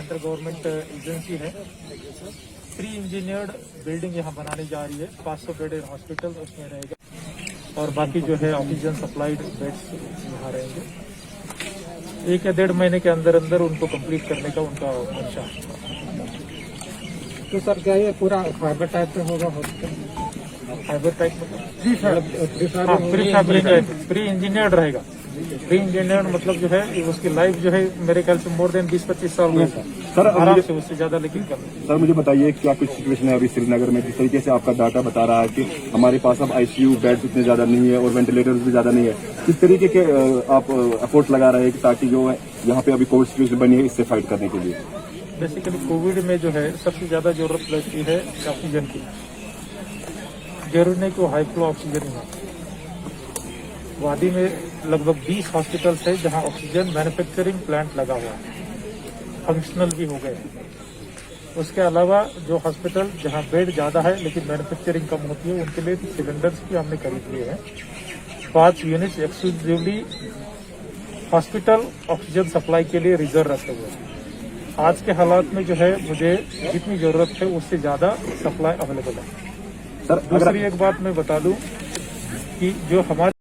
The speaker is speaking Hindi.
सेंट्रल गवर्नमेंट एजेंसी है। प्री इंजीनियर्ड बिल्डिंग यहाँ बनाने जा रही है। 500 बेडेड हॉस्पिटल उसमें रहेगा और बाकी जो है ऑक्सीजन सप्लाइड बेड्स यहाँ रहेंगे। 1 या 1.5 महीने के अंदर अंदर उनको कंप्लीट करने का उनका मंशा है। तो सर क्या ये पूरा फाइबर टाइप पे होगा hospital? Fibre type pre engineered रहेगा। प्री इंजीनियर्ड मतलब जो है उसकी लाइफ जो है मेरे ख्याल से मोर देन 20-25 साल में सर आराम से, उससे ज्यादा लेकिन कम। सर मुझे बताइए क्या कुछ सिचुएशन है अभी श्रीनगर में, जिस तरीके से आपका डाटा बता रहा है कि हमारे पास अब आईसीयू बेड्स इतने ज्यादा नहीं है और वेंटिलेटर्स भी ज्यादा नहीं है, किस तरीके के आप एफर्ट्स लगा रहे हैं कि ताकि जो है यहाँ पे अभी कोविड सिचुएशन बनी है इससे फाइट करने के लिए? बेसिकली कोविड में जो है सबसे ज्यादा जरूरत लगती है ऑक्सीजन की। जरूरी नहीं कि हाई फ्लो ऑक्सीजन ही है। वादी में लगभग 20 हॉस्पिटल्स है जहां ऑक्सीजन मैन्युफैक्चरिंग प्लांट लगा हुआ है, फंक्शनल भी हो गए। उसके अलावा जो हॉस्पिटल जहां बेड ज्यादा है लेकिन मैन्युफैक्चरिंग कम होती है उनके लिए सिलेंडर्स भी हमने खरीद लिए हैं। 5 units exclusively hospital oxygen supply के लिए रिजर्व रखे हुए हैं। आज के हालात में जो है मुझे जितनी जरूरत है उससे ज्यादा सप्लाई अवेलेबल है। सर दूसरी एक बात मैं बता दूं कि जो हमारे